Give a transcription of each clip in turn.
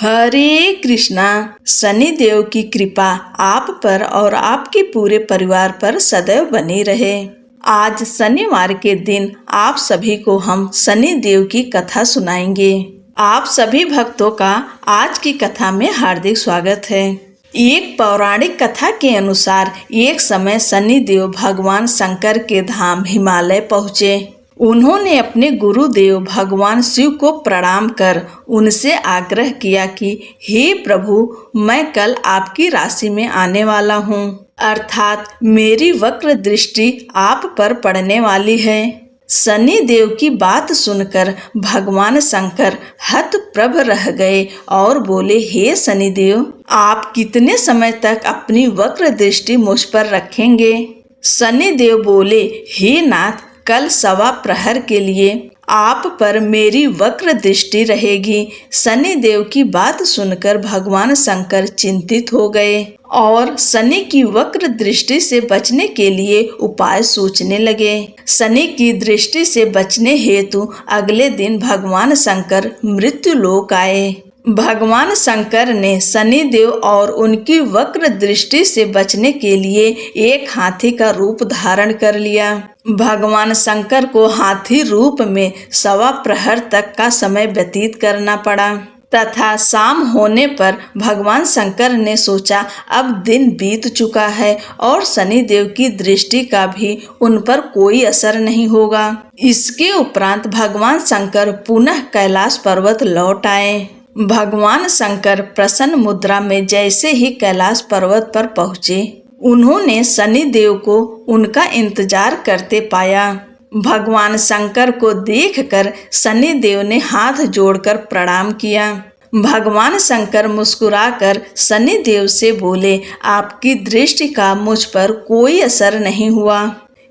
हरे कृष्णा। शनिदेव की कृपा आप पर और आपके पूरे परिवार पर सदैव बनी रहे। आज शनिवार के दिन आप सभी को हम शनिदेव की कथा सुनाएंगे। आप सभी भक्तों का आज की कथा में हार्दिक स्वागत है। एक पौराणिक कथा के अनुसार एक समय शनिदेव भगवान शंकर के धाम हिमालय पहुँचे। उन्होंने अपने गुरुदेव भगवान शिव को प्रणाम कर उनसे आग्रह किया कि हे प्रभु, मैं कल आपकी राशि में आने वाला हूँ, अर्थात मेरी वक्र दृष्टि आप पर पड़ने वाली है। शनि देव की बात सुनकर भगवान शंकर हतप्रभ रह गए और बोले, हे शनिदेव, आप कितने समय तक अपनी वक्र दृष्टि मुझ पर रखेंगे? शनिदेव बोले, हे नाथ, कल सवा प्रहर के लिए आप पर मेरी वक्र दृष्टि रहेगी। शनि देव की बात सुनकर भगवान शंकर चिंतित हो गए और शनि की वक्र दृष्टि से बचने के लिए उपाय सोचने लगे। शनि की दृष्टि से बचने हेतु अगले दिन भगवान शंकर मृत्युलोक आए। भगवान शंकर ने शनि देव और उनकी वक्र दृष्टि से बचने के लिए एक हाथी का रूप धारण कर लिया। भगवान शंकर को हाथी रूप में सवा प्रहर तक का समय व्यतीत करना पड़ा तथा शाम होने पर भगवान शंकर ने सोचा, अब दिन बीत चुका है और शनि देव की दृष्टि का भी उन पर कोई असर नहीं होगा। इसके उपरांत भगवान शंकर पुनः कैलाश पर्वत लौट आए। भगवान शंकर प्रसन्न मुद्रा में जैसे ही कैलाश पर्वत पर पहुँचे, उन्होंने शनि देव को उनका इंतजार करते पाया। भगवान शंकर को देखकर शनि देव ने हाथ जोड़कर प्रणाम किया। भगवान शंकर मुस्कुराकर शनि देव से बोले, आपकी दृष्टि का मुझ पर कोई असर नहीं हुआ।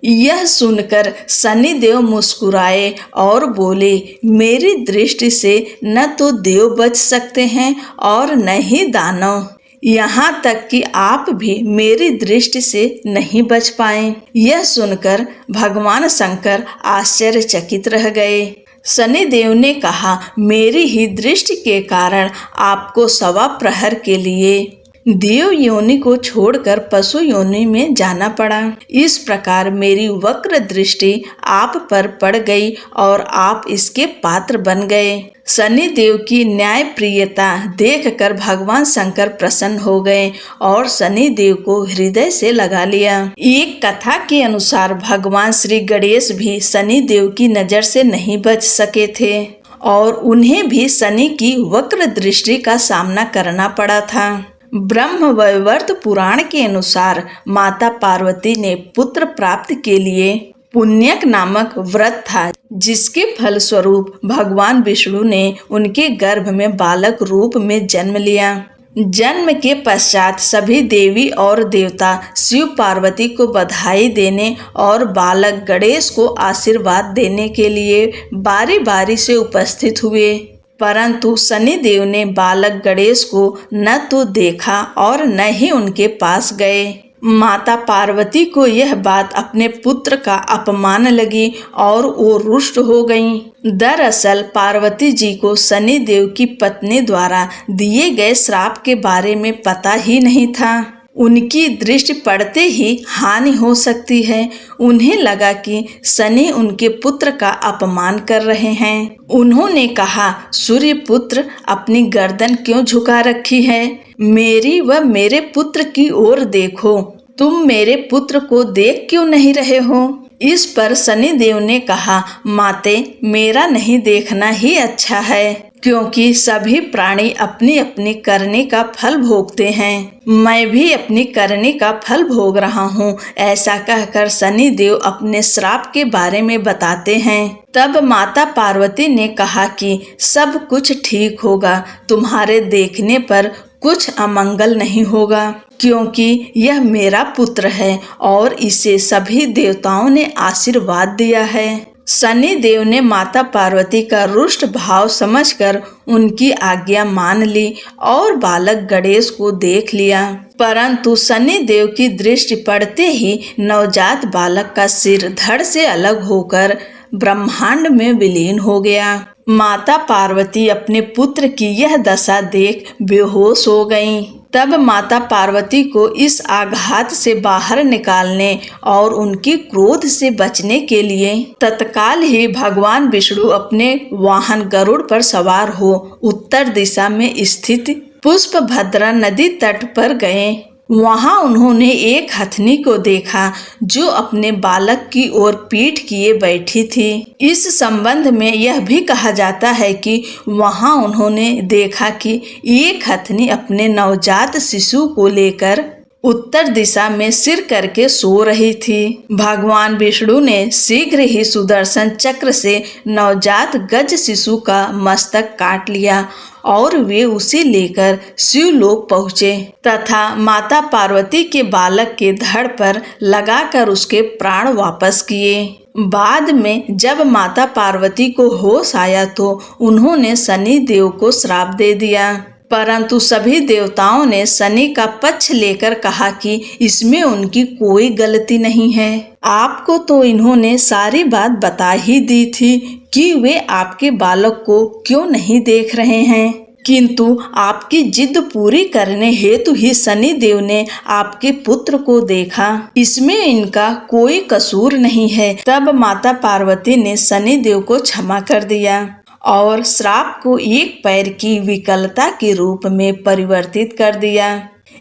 यह सुनकर शनि देव मुस्कुराए और बोले, मेरी दृष्टि से न तो देव बच सकते हैं और न ही दानव, यहाँ तक कि आप भी मेरी दृष्टि से नहीं बच पाए। यह सुनकर भगवान शंकर आश्चर्यचकित रह गए। शनि देव ने कहा, मेरी ही दृष्टि के कारण आपको सवा प्रहर के लिए देव योनि को छोड़कर पशु योनि में जाना पड़ा। इस प्रकार मेरी वक्र दृष्टि आप पर पड़ गई और आप इसके पात्र बन गए। शनि देव की न्यायप्रियता देखकर भगवान शंकर प्रसन्न हो गए और शनि देव को हृदय से लगा लिया। एक कथा के अनुसार भगवान श्री गणेश भी शनि देव की नजर से नहीं बच सके थे और उन्हें भी शनि की वक्र दृष्टि का सामना करना पड़ा था। ब्रह्मवैवर्त पुराण के अनुसार माता पार्वती ने पुत्र प्राप्ति के लिए पुण्यक नामक व्रत था, जिसके फलस्वरूप भगवान विष्णु ने उनके गर्भ में बालक रूप में जन्म लिया। जन्म के पश्चात सभी देवी और देवता शिव पार्वती को बधाई देने और बालक गणेश को आशीर्वाद देने के लिए बारी बारी से उपस्थित हुए, परंतु शनि देव ने बालक गणेश को न तो देखा और न ही उनके पास गए। माता पार्वती को यह बात अपने पुत्र का अपमान लगी और वो रुष्ट हो गईं। दरअसल पार्वती जी को शनि देव की पत्नी द्वारा दिए गए श्राप के बारे में पता ही नहीं था। उनकी दृष्टि पड़ते ही हानि हो सकती है। उन्हें लगा कि शनि उनके पुत्र का अपमान कर रहे हैं। उन्होंने कहा, सूर्य पुत्र, अपनी गर्दन क्यों झुका रखी है? मेरी व मेरे पुत्र की ओर देखो। तुम मेरे पुत्र को देख क्यों नहीं रहे हो? इस पर शनि देव ने कहा, माते, मेरा नहीं देखना ही अच्छा है, क्योंकि सभी प्राणी अपनी अपनी करने का फल भोगते हैं। मैं भी अपनी करने का फल भोग रहा हूँ। ऐसा कहकर शनि देव अपने श्राप के बारे में बताते हैं। तब माता पार्वती ने कहा कि सब कुछ ठीक होगा, तुम्हारे देखने पर कुछ अमंगल नहीं होगा, क्योंकि यह मेरा पुत्र है और इसे सभी देवताओं ने आशीर्वाद दिया है। शनि देव ने माता पार्वती का रुष्ट भाव समझकर उनकी आज्ञा मान ली और बालक गणेश को देख लिया, परंतु शनि देव की दृष्टि पड़ते ही नवजात बालक का सिर धड़ से अलग होकर ब्रह्मांड में विलीन हो गया। माता पार्वती अपने पुत्र की यह दशा देख बेहोश हो गईं। तब माता पार्वती को इस आघात से बाहर निकालने और उनकी क्रोध से बचने के लिए तत्काल ही भगवान विष्णु अपने वाहन गरुड़ पर सवार हो उत्तर दिशा में स्थित पुष्पभद्रा नदी तट पर गए। वहां उन्होंने एक हथनी को देखा जो अपने बालक की ओर पीठ किए बैठी थी। इस संबंध में यह भी कहा जाता है कि वहां उन्होंने देखा कि एक हथनी अपने नवजात शिशु को लेकर उत्तर दिशा में सिर करके सो रही थी। भगवान विष्णु ने शीघ्र ही सुदर्शन चक्र से नवजात गज शिशु का मस्तक काट लिया और वे उसे लेकर शिवलोक पहुँचे तथा माता पार्वती के बालक के धड़ पर लगाकर उसके प्राण वापस किए। बाद में जब माता पार्वती को होश आया तो उन्होंने शनि देव को श्राप दे दिया, परंतु सभी देवताओं ने शनि का पक्ष लेकर कहा कि इसमें उनकी कोई गलती नहीं है। आपको तो इन्होंने सारी बात बता ही दी थी कि वे आपके बालक को क्यों नहीं देख रहे हैं, किंतु आपकी जिद पूरी करने हेतु ही शनि देव ने आपके पुत्र को देखा, इसमें इनका कोई कसूर नहीं है। तब माता पार्वती ने शनि देव को क्षमा कर दिया और श्राप को एक पैर की विकलता के रूप में परिवर्तित कर दिया।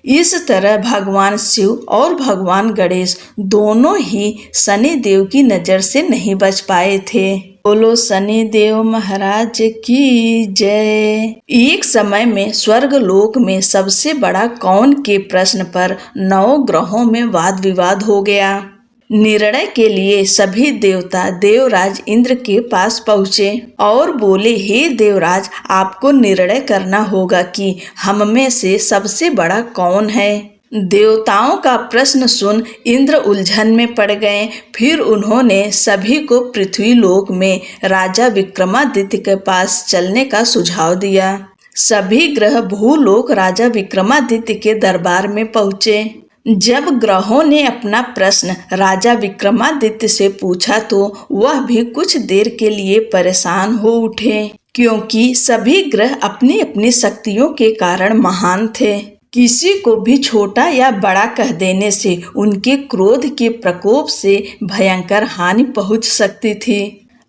इस तरह भगवान शिव और भगवान गणेश दोनों ही शनि देव की नजर से नहीं बच पाए थे। बोलो शनि देव महाराज की जय। एक समय में स्वर्ग लोक में सबसे बड़ा कौन के प्रश्न पर 9 ग्रहों में वाद विवाद हो गया। निर्णय के लिए सभी देवता देवराज इंद्र के पास पहुँचे और बोले, हे देवराज, आपको निर्णय करना होगा कि हम में से सबसे बड़ा कौन है। देवताओं का प्रश्न सुन इंद्र उलझन में पड़ गए। फिर उन्होंने सभी को पृथ्वी लोक में राजा विक्रमादित्य के पास चलने का सुझाव दिया। सभी ग्रह भूलोक राजा विक्रमादित्य के दरबार में पहुँचे। जब ग्रहों ने अपना प्रश्न राजा विक्रमादित्य से पूछा तो वह भी कुछ देर के लिए परेशान हो उठे, क्योंकि सभी ग्रह अपनी अपनी शक्तियों के कारण महान थे। किसी को भी छोटा या बड़ा कह देने से उनके क्रोध के प्रकोप से भयंकर हानि पहुंच सकती थी।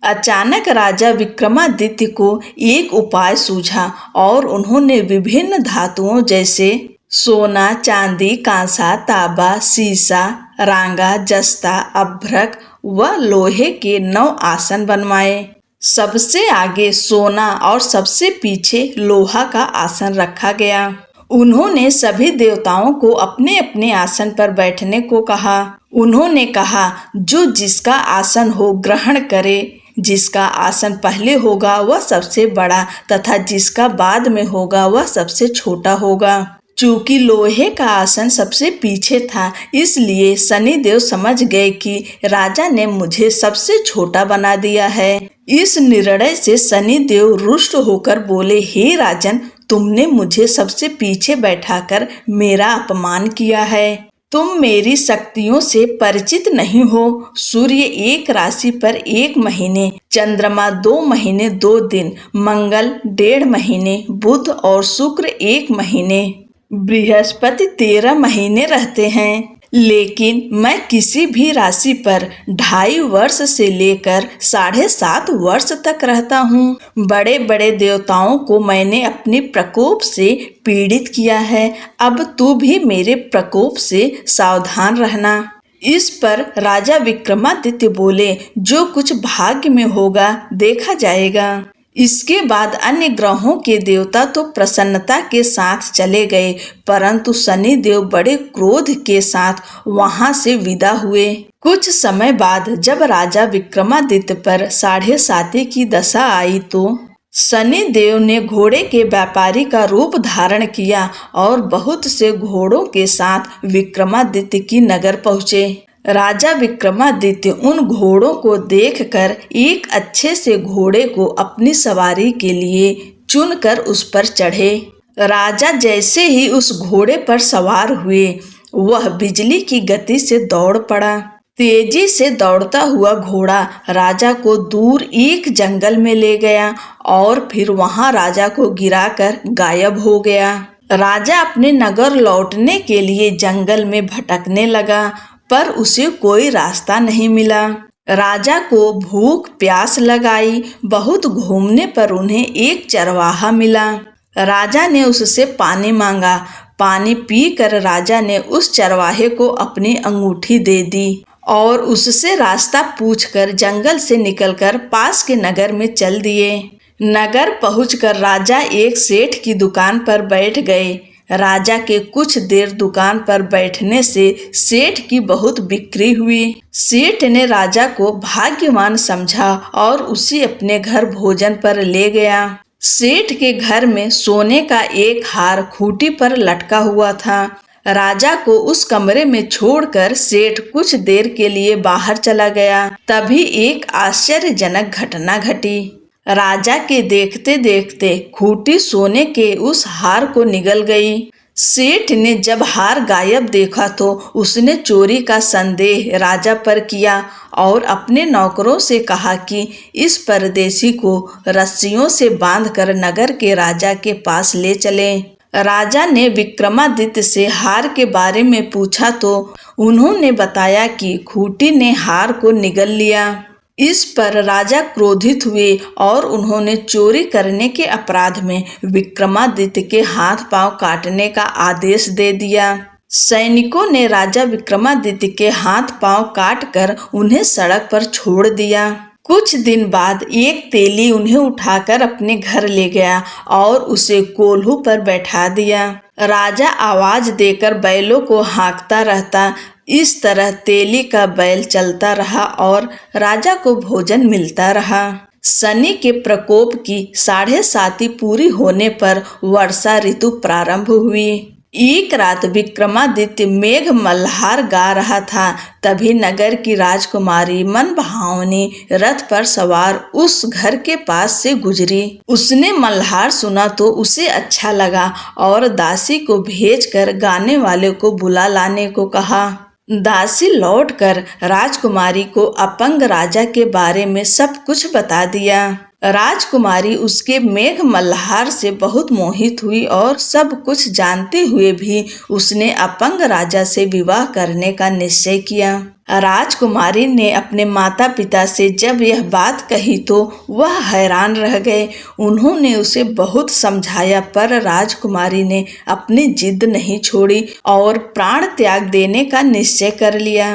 अचानक राजा विक्रमादित्य को एक उपाय सूझा और उन्होंने विभिन्न धातुओं जैसे सोना, चांदी, कांसा, तांबा, सीसा, रांगा, जस्ता, अभ्रक व लोहे के 9 आसन बनवाए। सबसे आगे सोना और सबसे पीछे लोहा का आसन रखा गया। उन्होंने सभी देवताओं को अपने अपने आसन पर बैठने को कहा। उन्होंने कहा, जो जिसका आसन हो ग्रहण करे। जिसका आसन पहले होगा वह सबसे बड़ा तथा जिसका बाद में होगा वह सबसे छोटा होगा। चूंकि लोहे का आसन सबसे पीछे था, इसलिए शनि देव समझ गए कि राजा ने मुझे सबसे छोटा बना दिया है। इस निर्णय से शनि देव रुष्ट होकर बोले, हे राजन, तुमने मुझे सबसे पीछे बैठाकर मेरा अपमान किया है। तुम मेरी शक्तियों से परिचित नहीं हो। सूर्य एक राशि पर 1 महीने, चंद्रमा 2 महीने 2 दिन, मंगल 1.5 महीने, बुध और शुक्र 1 महीने, बृहस्पति 13 महीने रहते हैं। लेकिन मैं किसी भी राशि पर 2.5 वर्ष से लेकर 7.5 वर्ष तक रहता हूँ। बड़े बड़े देवताओं को मैंने अपने प्रकोप से पीड़ित किया है। अब तू भी मेरे प्रकोप से सावधान रहना। इस पर राजा विक्रमादित्य बोले, जो कुछ भाग्य में होगा देखा जाएगा। इसके बाद अन्य ग्रहों के देवता तो प्रसन्नता के साथ चले गए, परंतु शनि देव बड़े क्रोध के साथ वहां से विदा हुए। कुछ समय बाद जब राजा विक्रमादित्य पर 7.5 की दशा आई तो शनि देव ने घोड़े के व्यापारी का रूप धारण किया और बहुत से घोड़ों के साथ विक्रमादित्य की नगर पहुँचे। राजा विक्रमादित्य उन घोड़ों को देखकर एक अच्छे से घोड़े को अपनी सवारी के लिए चुनकर उस पर चढ़े। राजा जैसे ही उस घोड़े पर सवार हुए, वह बिजली की गति से दौड़ पड़ा। तेजी से दौड़ता हुआ घोड़ा राजा को दूर एक जंगल में ले गया और फिर वहां राजा को गिराकर गायब हो गया। राजा अपने नगर लौटने के लिए जंगल में भटकने लगा, पर उसे कोई रास्ता नहीं मिला। राजा को भूख प्यास लगाई। बहुत घूमने पर उन्हें एक चरवाहा मिला। राजा ने उससे पानी मांगा। पानी पीकर राजा ने उस चरवाहे को अपनी अंगूठी दे दी और उससे रास्ता पूछकर जंगल से निकलकर पास के नगर में चल दिए। नगर पहुंचकर राजा एक सेठ की दुकान पर बैठ गए। राजा के कुछ देर दुकान पर बैठने से सेठ की बहुत बिक्री हुई। सेठ ने राजा को भाग्यवान समझा और उसे अपने घर भोजन पर ले गया। सेठ के घर में सोने का एक हार खूंटी पर लटका हुआ था। राजा को उस कमरे में छोड़कर सेठ कुछ देर के लिए बाहर चला गया। तभी एक आश्चर्यजनक घटना घटी। राजा के देखते देखते खूंटी सोने के उस हार को निगल गई। सेठ ने जब हार गायब देखा तो उसने चोरी का संदेह राजा पर किया और अपने नौकरों से कहा कि इस परदेशी को रस्सियों से बांधकर नगर के राजा के पास ले चलें। राजा ने विक्रमादित्य से हार के बारे में पूछा तो उन्होंने बताया कि खूंटी ने हार को निगल लिया। इस पर राजा क्रोधित हुए और उन्होंने चोरी करने के अपराध में विक्रमादित्य के हाथ पांव काटने का आदेश दे दिया। सैनिकों ने राजा विक्रमादित्य के हाथ पांव काटकर उन्हें सड़क पर छोड़ दिया। कुछ दिन बाद एक तेली उन्हें उठाकर अपने घर ले गया और उसे कोल्हू पर बैठा दिया। राजा आवाज देकर बैलों को हाँकता रहता। इस तरह तेली का बैल चलता रहा और राजा को भोजन मिलता रहा। शनि के प्रकोप की 7.5 पूरी होने पर वर्षा ऋतु प्रारंभ हुई। एक रात विक्रमादित्य मेघ मल्हार गा रहा था। तभी नगर की राजकुमारी मन भावनी रथ पर सवार उस घर के पास से गुजरी। उसने मल्हार सुना तो उसे अच्छा लगा और दासी को भेजकर गाने वाले को बुला लाने को कहा। दासी लौटकर राजकुमारी को अपंग राजा के बारे में सब कुछ बता दिया। राजकुमारी उसके मेघ मल्हार से बहुत मोहित हुई और सब कुछ जानते हुए भी उसने अपंग राजा से विवाह करने का निश्चय किया। राजकुमारी ने अपने माता पिता से जब यह बात कही तो वह हैरान रह गए। उन्होंने उसे बहुत समझाया पर राजकुमारी ने अपनी जिद नहीं छोड़ी और प्राण त्याग देने का निश्चय कर लिया।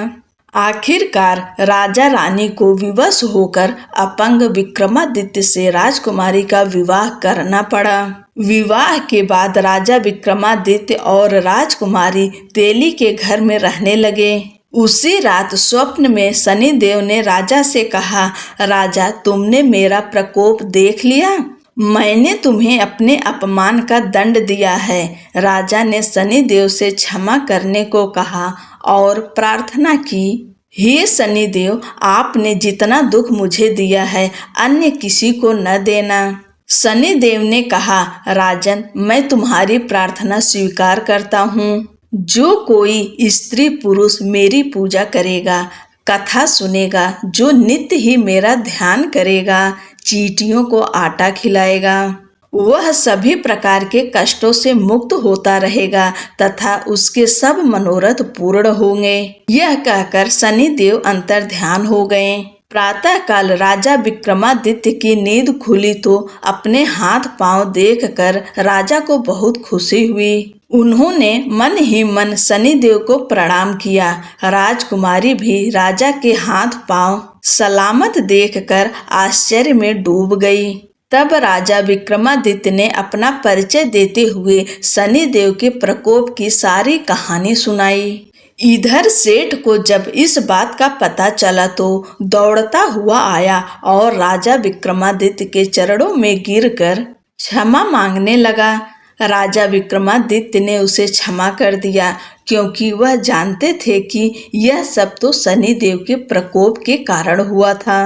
आखिरकार राजा रानी को विवश होकर अपंग विक्रमादित्य से राजकुमारी का विवाह करना पड़ा। विवाह के बाद राजा विक्रमादित्य और राजकुमारी तेली के घर में रहने लगे। उसी रात स्वप्न में शनिदेव ने राजा से कहा, राजा तुमने मेरा प्रकोप देख लिया। मैंने तुम्हें अपने अपमान का दंड दिया है। राजा ने शनिदेव से क्षमा करने को कहा और प्रार्थना की, हे शनिदेव, आपने जितना दुख मुझे दिया है अन्य किसी को न देना। शनिदेव ने कहा, राजन, मैं तुम्हारी प्रार्थना स्वीकार करता हूँ। जो कोई स्त्री पुरुष मेरी पूजा करेगा, कथा सुनेगा, जो नित्य ही मेरा ध्यान करेगा, चींटियों को आटा खिलाएगा, वह सभी प्रकार के कष्टों से मुक्त होता रहेगा तथा उसके सब मनोरथ पूर्ण होंगे। यह कहकर शनिदेव अंतर्ध्यान हो गए। प्रातः काल राजा विक्रमादित्य की नींद खुली तो अपने हाथ पांव देखकर राजा को बहुत खुशी हुई। उन्होंने मन ही मन शनिदेव को प्रणाम किया। राजकुमारी भी राजा के हाथ पांव सलामत देखकर आश्चर्य में डूब गई। तब राजा विक्रमादित्य ने अपना परिचय देते हुए शनिदेव के प्रकोप की सारी कहानी सुनाई। इधर सेठ को जब इस बात का पता चला तो दौड़ता हुआ आया और राजा विक्रमादित्य के चरणों में गिरकर क्षमा मांगने लगा। राजा विक्रमादित्य ने उसे क्षमा कर दिया क्योंकि वह जानते थे कि यह सब तो शनिदेव के प्रकोप के कारण हुआ था।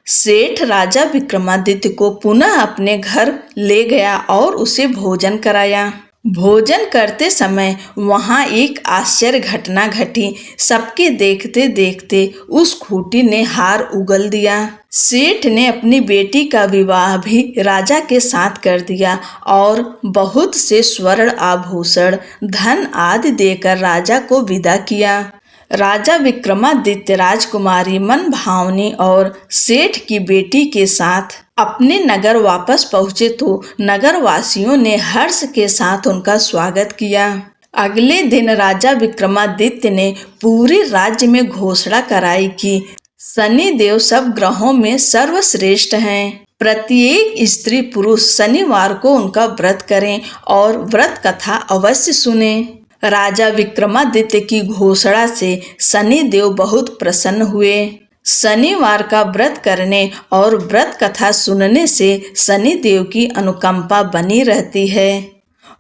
सेठ राजा विक्रमादित्य को पुनः अपने घर ले गया और उसे भोजन कराया। भोजन करते समय वहां एक आश्चर्य घटना घटी। सबके देखते देखते उस खूंटी ने हार उगल दिया। सेठ ने अपनी बेटी का विवाह भी राजा के साथ कर दिया और बहुत से स्वर्ण आभूषण, धन आदि देकर राजा को विदा किया। राजा विक्रमादित्य राजकुमारी मन भावनी और सेठ की बेटी के साथ अपने नगर वापस पहुंचे तो नगर वासियों ने हर्ष के साथ उनका स्वागत किया। अगले दिन राजा विक्रमादित्य ने पूरे राज्य में घोषणा कराई कि शनि देव सब ग्रहों में सर्वश्रेष्ठ हैं। प्रत्येक स्त्री पुरुष शनिवार को उनका व्रत करें और व्रत कथा अवश्य सुने। राजा विक्रमादित्य की घोषणा से शनि देव बहुत प्रसन्न हुए। शनिवार का व्रत करने और व्रत कथा सुनने से शनि देव की अनुकंपा बनी रहती है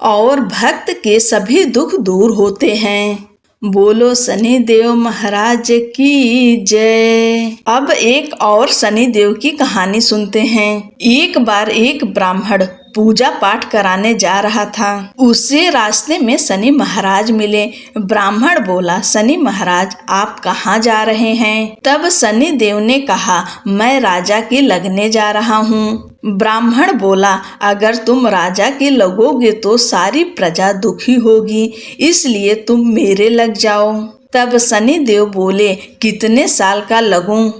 और भक्त के सभी दुख दूर होते हैं। बोलो शनि देव महाराज की जय। अब एक और शनि देव की कहानी सुनते हैं। एक बार एक ब्राह्मण पूजा पाठ कराने जा रहा था। उसे रास्ते में शनि महाराज मिले। ब्राह्मण बोला, शनि महाराज आप कहाँ जा रहे हैं? तब शनि देव ने कहा, मैं राजा के लगने जा रहा हूँ। ब्राह्मण बोला, अगर तुम राजा के लगोगे तो सारी प्रजा दुखी होगी, इसलिए तुम मेरे लग जाओ। तब शनि देव बोले, कितने साल का लगूं?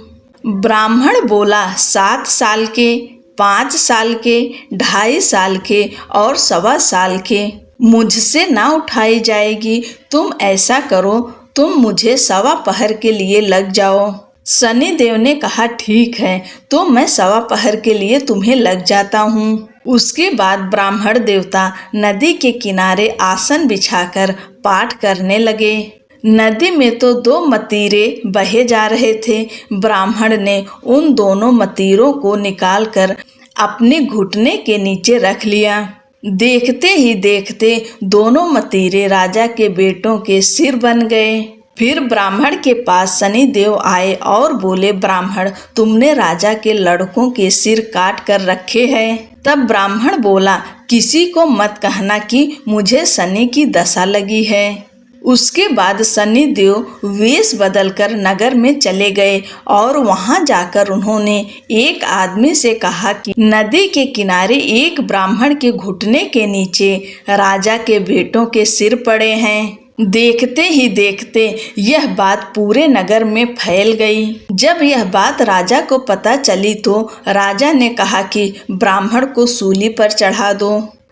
ब्राह्मण बोला, 7 साल के, 5 साल के, 2.5 साल के और 1.25 साल के। मुझसे ना उठाई जाएगी। तुम ऐसा करो, तुम मुझे 1.25 पहर के लिए लग जाओ। शनि देव ने कहा, ठीक है, तो मैं 1.25 पहर के लिए तुम्हें लग जाता हूँ। उसके बाद ब्राह्मण देवता नदी के किनारे आसन बिछाकर पाठ करने लगे। नदी में तो 2 मतीरे बहे जा रहे थे। ब्राह्मण ने उन दोनों मतीरों को निकालकर अपने घुटने के नीचे रख लिया। देखते ही देखते दोनों मतीरे राजा के बेटों के सिर बन गए। फिर ब्राह्मण के पास शनि देव आए और बोले, ब्राह्मण तुमने राजा के लड़कों के सिर काट कर रखे हैं। तब ब्राह्मण बोला, किसी को मत कहना कि मुझे शनि की दशा लगी है। उसके बाद शनि देव वेश बदलकर नगर में चले गए और वहां जाकर उन्होंने एक आदमी से कहा कि नदी के किनारे एक ब्राह्मण के घुटने के नीचे राजा के बेटों के सिर पड़े हैं। देखते ही देखते यह बात पूरे नगर में फैल गई। जब यह बात राजा को पता चली तो राजा ने कहा कि ब्राह्मण को सूली पर चढ़ा दो।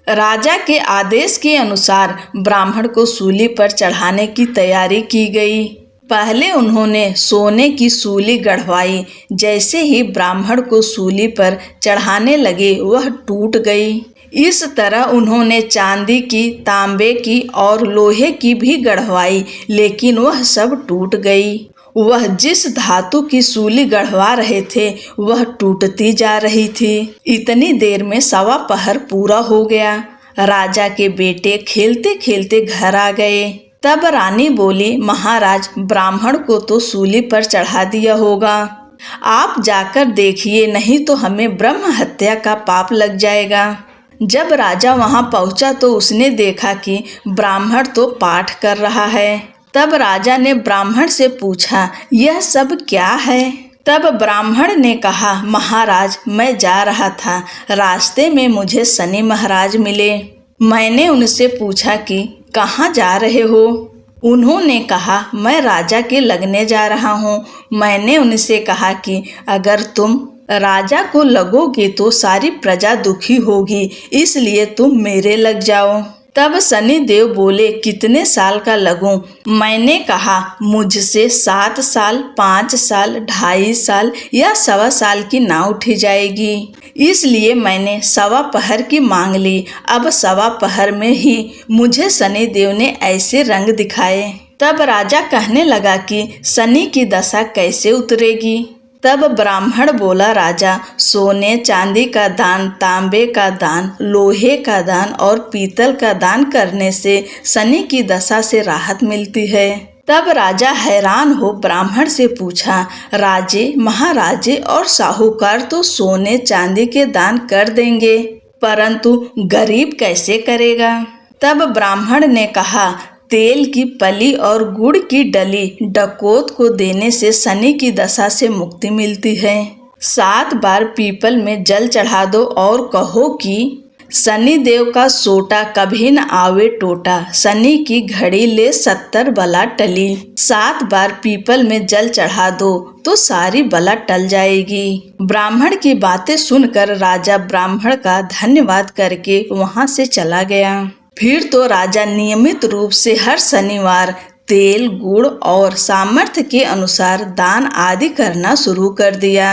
राजा के आदेश के अनुसार ब्राह्मण को सूली पर चढ़ाने की तैयारी की गई। पहले उन्होंने सोने की सूली गढ़वाई। जैसे ही ब्राह्मण को सूली पर चढ़ाने लगे वह टूट गई। इस तरह उन्होंने चांदी की, तांबे की और लोहे की भी गढ़वाई, लेकिन वह सब टूट गई। वह जिस धातु की सूली गढ़वा रहे थे वह टूटती जा रही थी। इतनी देर में 1.25 पहर पूरा हो गया। राजा के बेटे खेलते खेलते घर आ गए। तब रानी बोली, महाराज ब्राह्मण को तो सूली पर चढ़ा दिया होगा, आप जाकर देखिए, नहीं तो हमें ब्रह्म हत्या का पाप लग जाएगा। जब राजा वहां पहुंचा तो उसने देखा कि ब्राह्मण तो पाठ कर रहा है। तब राजा ने ब्राह्मण से पूछा, यह सब क्या है? तब ब्राह्मण ने कहा, महाराज मैं जा रहा था, रास्ते में मुझे शनि महाराज मिले। मैंने उनसे पूछा कि कहाँ जा रहे हो? उन्होंने कहा, मैं राजा के लगने जा रहा हूँ। मैंने उनसे कहा कि अगर तुम राजा को लगोगे तो सारी प्रजा दुखी होगी, इसलिए तुम मेरे लग जाओ। तब शनि देव बोले, कितने साल का लगूं? मैंने कहा, मुझसे 7 साल, 5 साल, 2.5 साल या 1.25 साल की ना उठी जाएगी, इसलिए मैंने 1.25 पहर की मांग ली। अब 1.25 पहर में ही मुझे शनि देव ने ऐसे रंग दिखाए। तब राजा कहने लगा कि शनि की दशा कैसे उतरेगी? तब ब्राह्मण बोला, राजा सोने चांदी का दान, तांबे का दान, लोहे का दान और पीतल का दान करने से शनि की दशा से राहत मिलती है। तब राजा हैरान हो ब्राह्मण से पूछा, राजे, महाराजे और साहूकार तो सोने चांदी के दान कर देंगे, परंतु गरीब कैसे करेगा? तब ब्राह्मण ने कहा, तेल की पली और गुड़ की डली डकैत को देने से शनि की दशा से मुक्ति मिलती है। 7 बार पीपल में जल चढ़ा दो और कहो कि शनि देव का सोटा कभी न आवे टोटा, शनि की घड़ी ले 70 बला टली। 7 बार पीपल में जल चढ़ा दो तो सारी बला टल जाएगी। ब्राह्मण की बातें सुनकर राजा ब्राह्मण का धन्यवाद करके वहां से चला गया। फिर तो राजा नियमित रूप से हर शनिवार तेल, गुड़ और सामर्थ्य के अनुसार दान आदि करना शुरू कर दिया।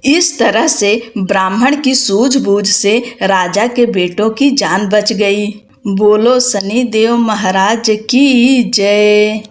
इस तरह से ब्राह्मण की सूझबूझ से राजा के बेटों की जान बच गई। बोलो शनिदेव महाराज की जय।